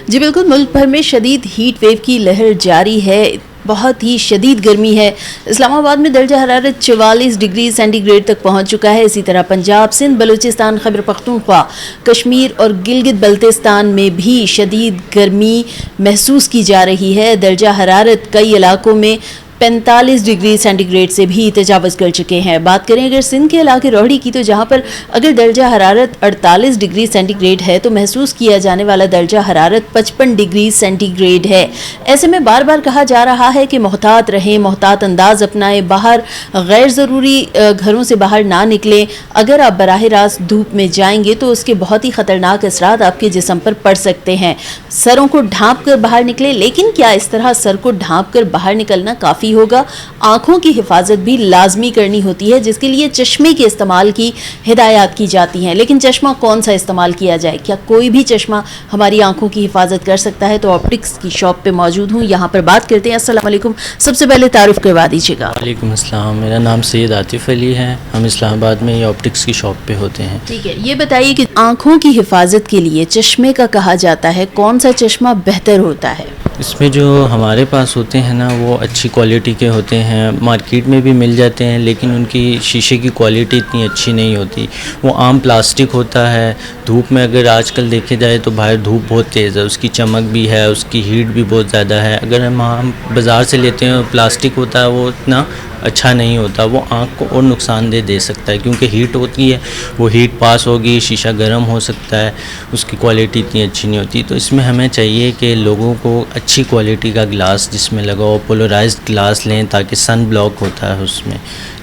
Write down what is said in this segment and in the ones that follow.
جی بالکل، ملک بھر میں شدید ہیٹ ویو کی لہر جاری ہے، بہت ہی شدید گرمی ہے۔ اسلام آباد میں درجہ حرارت 44 ڈگری سینٹی گریڈ تک پہنچ چکا ہے۔ اسی طرح پنجاب، سندھ، بلوچستان، خیبر پختونخوا، کشمیر اور گلگت بلتستان میں بھی شدید گرمی محسوس کی جا رہی ہے۔ درجہ حرارت کئی علاقوں میں 45 ڈگری سینٹی گریڈ سے بھی تجاوز کر چکے ہیں۔ بات کریں اگر سندھ کے علاقے روہڑی کی، تو جہاں پر اگر درجہ حرارت 48 ڈگری سینٹی گریڈ ہے تو محسوس کیا جانے والا درجہ حرارت 55 ڈگری سینٹی گریڈ ہے۔ ایسے میں بار بار کہا جا رہا ہے کہ محتاط رہیں، محتاط انداز اپنائیں، باہر غیر ضروری گھروں سے باہر نہ نکلیں۔ اگر آپ براہ راست دھوپ میں جائیں گے تو اس کے بہت ہی خطرناک اثرات آپ کے جسم پر پڑ سکتے ہیں۔ سروں کو ڈھانپ کر باہر نکلیں، لیکن کیا اس طرح سر کو ڈھانپ کر باہر نکلنا کافی ہوگا؟ آنکھوں کی حفاظت بھی لازمی کرنی ہوتی ہے، جس کے لیے چشمے کے استعمال کی ہدایات کی جاتی ہیں۔ لیکن چشمہ کون سا استعمال کیا جائے؟ کیا کوئی بھی چشمہ ہماری آنکھوں کی حفاظت کر سکتا ہے؟ تو آپٹکس کی شاپ پہ موجود ہوں، یہاں پر بات کرتے ہیں۔ السلام علیکم، سب سے پہلے تعارف کروا دیجیے گا۔ وعلیکم السلام، میرا نام سید عاطف علی ہے، ہم اسلام آباد میں یہ آپٹکس کی شاپ پہ ہوتے ہیں۔ ٹھیک ہے، یہ بتائیے کہ آنکھوں کی حفاظت کے لیے چشمے کا کہا جاتا ہے، کون سا چشمہ بہتر ہوتا ہے؟ اس میں جو ہمارے پاس ہوتے ہیں نا، وہ اچھی کوالٹی کے ہوتے ہیں، مارکیٹ میں بھی مل جاتے ہیں، لیکن ان کی شیشے کی کوالٹی اتنی اچھی نہیں ہوتی۔ وہ عام پلاسٹک ہوتا ہے۔ دھوپ میں اگر آج کل دیکھے جائے تو باہر دھوپ بہت تیز ہے، اس کی چمک بھی ہے، اس کی ہیٹ بھی بہت زیادہ ہے۔ اگر ہم بازار سے لیتے ہیں پلاسٹک ہوتا ہے، وہ اتنا اچھا نہیں ہوتا، وہ آنکھ کو اور نقصان دے سکتا ہے، کیونکہ ہیٹ ہوتی ہے، وہ ہیٹ پاس ہوگی، شیشہ گرم ہو سکتا ہے، اس کی کوالٹی اتنی اچھی نہیں ہوتی۔ تو اس میں ہمیں چاہیے کہ لوگوں کو اچھی کوالٹی کا گلاس جس میں لگاؤ، پولرائزڈ گلاس لیں، تاکہ سن بلاک ہوتا ہے، اس میں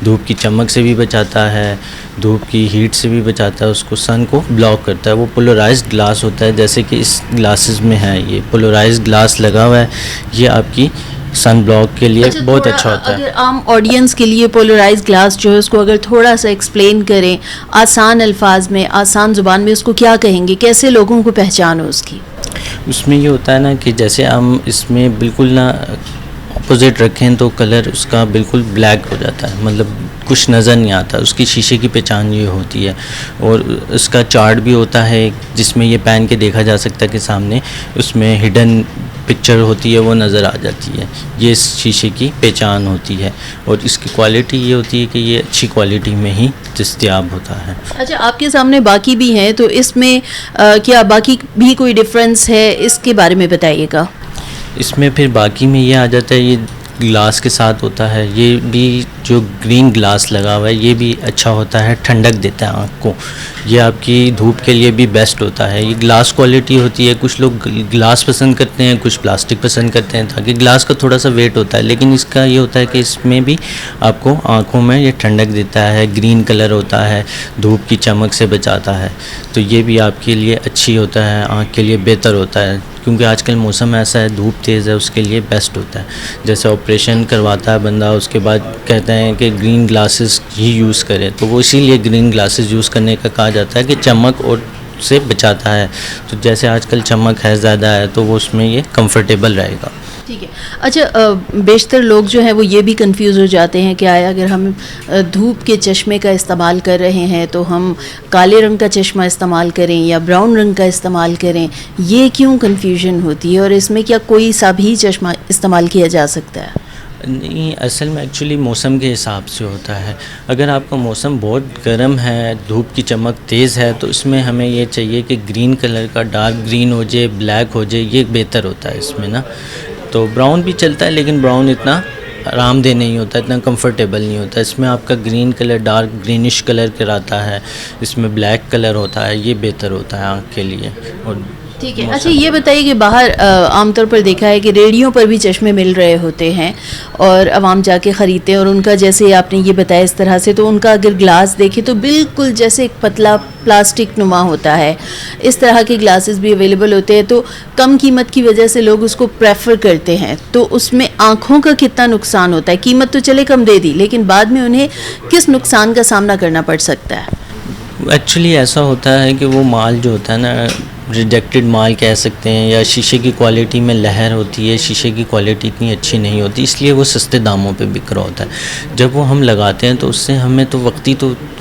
دھوپ کی چمک سے بھی بچاتا ہے، دھوپ کی ہیٹ سے بھی بچاتا ہے، اس کو سن کو بلاک کرتا ہے۔ وہ پولرائزڈ گلاس ہوتا ہے، جیسے کہ اس گلاسز میں ہے، یہ پولرائزڈ گلاس لگا ہوا ہے، یہ آپ کی سن بلاک کے لیے بہت اچھا ہوتا ہے۔ اگر عام آڈینس کے لیے پولرائز گلاس جو ہے اس کو اگر تھوڑا سا ایکسپلین کریں آسان الفاظ میں، آسان زبان میں، اس کو کیا کہیں گے؟ کیسے لوگوں کو پہچان ہو اس کی؟ اس میں یہ ہوتا ہے نا کہ جیسے ہم اس میں بالکل نہ اپوزٹ رکھیں تو کلر اس کا بالکل بلیک ہو جاتا ہے، مطلب کچھ نظر نہیں آتا، اس کی شیشے کی پہچان یہ ہوتی ہے۔ اور اس کا چارٹ بھی ہوتا ہے جس میں یہ پہن کے دیکھا جا سکتا ہے کہ سامنے اس میں ہڈن پکچر ہوتی ہے، وہ نظر آ جاتی ہے، یہ اس شیشے کی پہچان ہوتی ہے۔ اور اس کی کوالٹی یہ ہوتی ہے کہ یہ اچھی کوالٹی میں ہی دستیاب ہوتا ہے۔ اچھا، آپ کے سامنے باقی بھی ہیں، تو اس میں کیا باقی بھی کوئی ڈفرینس ہے؟ اس کے بارے میں بتائیے گا۔ اس میں پھر باقی میں یہ آ جاتا ہے، یہ گلاس کے ساتھ ہوتا ہے، یہ بھی جو گرین گلاس لگا ہوا ہے یہ بھی اچھا ہوتا ہے، ٹھنڈک دیتا ہے آنکھ کو، یہ آپ کی دھوپ کے لیے بھی بیسٹ ہوتا ہے۔ یہ گلاس کوالٹی ہوتی ہے، کچھ لوگ گلاس پسند کرتے ہیں، کچھ پلاسٹک پسند کرتے ہیں، تاکہ گلاس کا تھوڑا سا ویٹ ہوتا ہے، لیکن اس کا یہ ہوتا ہے کہ اس میں بھی آپ کو آنکھوں میں یہ ٹھنڈک دیتا ہے، گرین کلر ہوتا ہے، دھوپ کی چمک سے بچاتا ہے، تو یہ بھی آپ کے لیے اچھی ہوتا ہے، آنکھ کے لیے بہتر ہوتا ہے، کیونکہ آج کل موسم ایسا ہے، دھوپ تیز ہے، اس کے لیے بیسٹ ہوتا ہے۔ جیسے آپریشن کرواتا ہے بندہ، اس کے بعد کہتے ہیں کہ گرین گلاسز ہی یوز کرے، تو وہ اسی لیے گرین گلاسز یوز کرنے کا کہا جاتا ہے کہ چمک اور سے بچاتا ہے، تو جیسے آج کل چمک ہے زیادہ ہے تو وہ اس میں یہ کمفرٹیبل رہے گا۔ ٹھیک ہے۔ اچھا، بیشتر لوگ جو ہیں وہ یہ بھی کنفیوز ہو جاتے ہیں کہ آیا اگر ہم دھوپ کے چشمے کا استعمال کر رہے ہیں تو ہم کالے رنگ کا چشمہ استعمال کریں یا براؤن رنگ کا استعمال کریں؟ یہ کیوں کنفیوژن ہوتی ہے، اور اس میں کیا کوئی سا بھی چشمہ استعمال کیا جا سکتا ہے؟ نہیں، اصل میں ایکچولی موسم کے حساب سے ہوتا ہے۔ اگر آپ کا موسم بہت گرم ہے، دھوپ کی چمک تیز ہے، تو اس میں ہمیں یہ چاہیے کہ گرین کلر کا ڈارک گرین ہو جائے، بلیک ہو جائے، یہ بہتر ہوتا ہے اس میں نا۔ تو براؤن بھی چلتا ہے، لیکن براؤن اتنا آرام دہ نہیں ہوتا، اتنا کمفرٹیبل نہیں ہوتا۔ اس میں آپ کا green colour dark greenish colour کراتا ہے، اس میں بلیک کلر ہوتا ہے، یہ بہتر ہوتا ہے آنکھ کے لیے۔ اور ٹھیک ہے۔ اچھا، یہ بتائیے کہ باہر عام طور پر دیکھا ہے کہ ریڈیو پر بھی چشمے مل رہے ہوتے ہیں اور عوام جا کے خریدتے ہیں، اور ان کا جیسے آپ نے یہ بتایا اس طرح سے، تو ان کا اگر گلاس دیکھے تو بالکل جیسے ایک پتلا پلاسٹک نما ہوتا ہے۔ اس طرح کے گلاسز بھی اویلیبل ہوتے ہیں، تو کم قیمت کی وجہ سے لوگ اس کو پریفر کرتے ہیں، تو اس میں آنکھوں کا کتنا نقصان ہوتا ہے؟ قیمت تو چلے کم دے دی، لیکن بعد میں انہیں کس نقصان کا سامنا کرنا پڑ سکتا ہے؟ ایکچولی ایسا ہوتا ہے کہ وہ مال جو ہوتا ہے نا، ریجیکٹڈ مال کہہ سکتے ہیں، یا شیشے کی کوالٹی میں لہر ہوتی ہے، شیشے کی کوالٹی اتنی اچھی نہیں ہوتی، اس لیے وہ سستے داموں پہ بک رہا ہوتا ہے۔ جب وہ ہم لگاتے ہیں تو اس سے ہمیں تو وقتی تو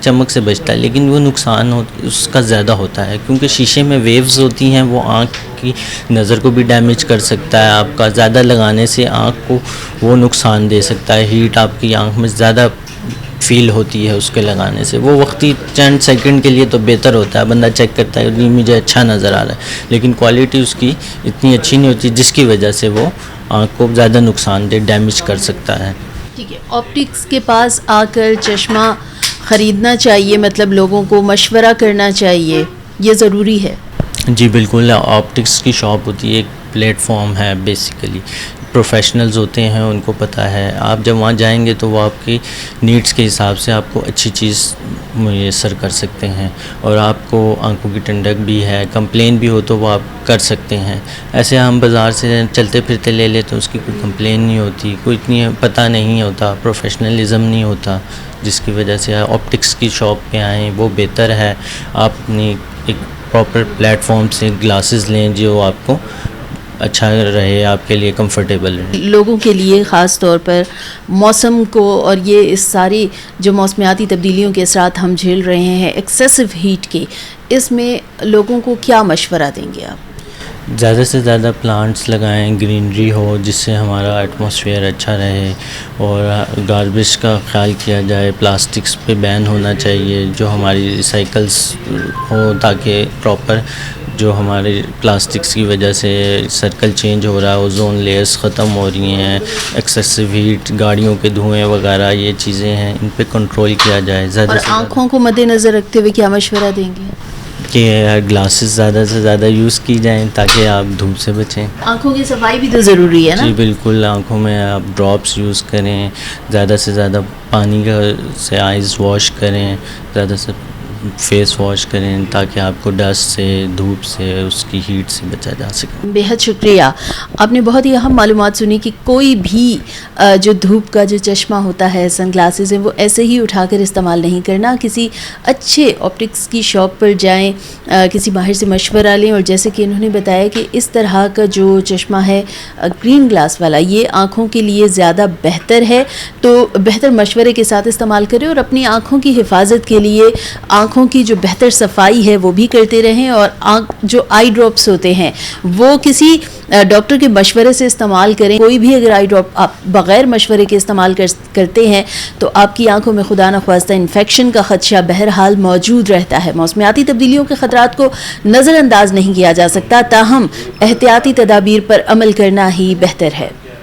چمک سے بچتا ہے, لیکن وہ نقصان اس کا زیادہ ہوتا ہے, کیونکہ شیشے میں ویوز ہوتی ہیں, وہ آنکھ کی نظر کو بھی ڈیمیج کر سکتا ہے. آپ کا زیادہ لگانے سے آنکھ کو وہ نقصان دے سکتا ہے, ہیٹ آپ کی آنکھ میں زیادہ فیل ہوتی ہے اس کے لگانے سے. وہ وقتی چند سیکنڈ کے لیے تو بہتر ہوتا ہے, بندہ چیک کرتا ہے کہ مجھے اچھا نظر آ رہا ہے, لیکن کوالٹی اس کی اتنی اچھی نہیں ہوتی, جس کی وجہ سے وہ آنکھ کو زیادہ نقصان دہ ڈیمیج کر سکتا ہے. ٹھیک ہے, آپٹکس کے پاس آ کر چشمہ خریدنا چاہیے, مطلب لوگوں کو مشورہ کرنا چاہیے, یہ ضروری ہے؟ جی بالکل, آپٹکس کی شاپ ہوتی ہے, ایک پلیٹ فارم ہے بیسیکلی, پروفیشنلز ہوتے ہیں, ان کو پتہ ہے. آپ جب وہاں جائیں گے تو وہ آپ کی نیڈس کے حساب سے آپ کو اچھی چیز میسر کر سکتے ہیں, اور آپ کو آنکھوں کی ٹھنڈک بھی ہے, کمپلین بھی ہو تو وہ آپ کر سکتے ہیں. ایسے ہم بازار سے چلتے پھرتے لے لیتے ہیں, اس کی کوئی کمپلین نہیں ہوتی, کوئی اتنی پتہ نہیں ہوتا, پروفیشنلزم نہیں ہوتا, جس کی وجہ سے آپٹکس کی شاپ پہ آئیں, وہ بہتر ہے. آپ اپنی ایک پراپر پلیٹ فارم سے گلاسز لیں جو آپ کو اچھا رہے, آپ کے لیے کمفرٹیبل رہے. لوگوں کے لیے خاص طور پر موسم کو اور یہ اس ساری جو موسمیاتی تبدیلیوں کے اثرات ہم جھیل رہے ہیں, ایکسیسو ہیٹ کے, اس میں لوگوں کو کیا مشورہ دیں گے آپ؟ زیادہ سے زیادہ پلانٹس لگائیں, گرینری ہو, جس سے ہمارا ایٹماسفیئر اچھا رہے, اور گاربیج کا خیال کیا جائے. پلاسٹکس پہ بین ہونا چاہیے, جو ہماری ریسائیکلس ہو, تاکہ پراپر جو ہمارے پلاسٹکس کی وجہ سے سرکل چینج ہو رہا ہے, اوزون لیئرس ختم ہو رہی ہیں, ایکسیسو ہیٹ, گاڑیوں کے دھوئیں وغیرہ, یہ چیزیں ہیں, ان پہ کنٹرول کیا جائے. زیادہ اور سے آنکھوں کو مد نظر رکھتے ہوئے کیا مشورہ دیں گے؟ کہ گلاسز زیادہ سے زیادہ یوز کی جائیں تاکہ آپ دھوپ سے بچیں. آنکھوں کی صفائی بھی تو ضروری ہے نا؟ جی بالکل, آنکھوں میں آپ ڈراپس یوز کریں, زیادہ سے زیادہ پانی کا سے آئیز واش کریں, زیادہ سے فیس واش کریں, تاکہ آپ کو ڈسٹ سے, دھوپ سے, اس کی ہیٹ سے بچا جا سکے. بے حد شکریہ, آپ نے بہت ہی اہم معلومات سنی کہ کوئی بھی جو دھوپ کا جو چشمہ ہوتا ہے, سن گلاسز ہیں, وہ ایسے ہی اٹھا کر استعمال نہیں کرنا. کسی اچھے آپٹکس کی شاپ پر جائیں, کسی ماہر سے مشورہ لیں, اور جیسے کہ انہوں نے بتایا کہ اس طرح کا جو چشمہ ہے گرین گلاس والا, یہ آنکھوں کے لیے زیادہ بہتر ہے, تو بہتر مشورے کے ساتھ استعمال کریں, اور اپنی آنکھوں کی حفاظت کے لیے آنکھوں کی جو بہتر صفائی ہے وہ بھی کرتے رہیں, اور جو آئی ڈراپس ہوتے ہیں وہ کسی ڈاکٹر کے مشورے سے استعمال کریں. کوئی بھی اگر آئی ڈراپ آپ بغیر مشورے کے استعمال کرتے ہیں تو آپ کی آنکھوں میں خدا نخواستہ انفیکشن کا خدشہ بہرحال موجود رہتا ہے. موسمیاتی تبدیلیوں کے خطرات کو نظر انداز نہیں کیا جا سکتا, تاہم احتیاطی تدابیر پر عمل کرنا ہی بہتر ہے.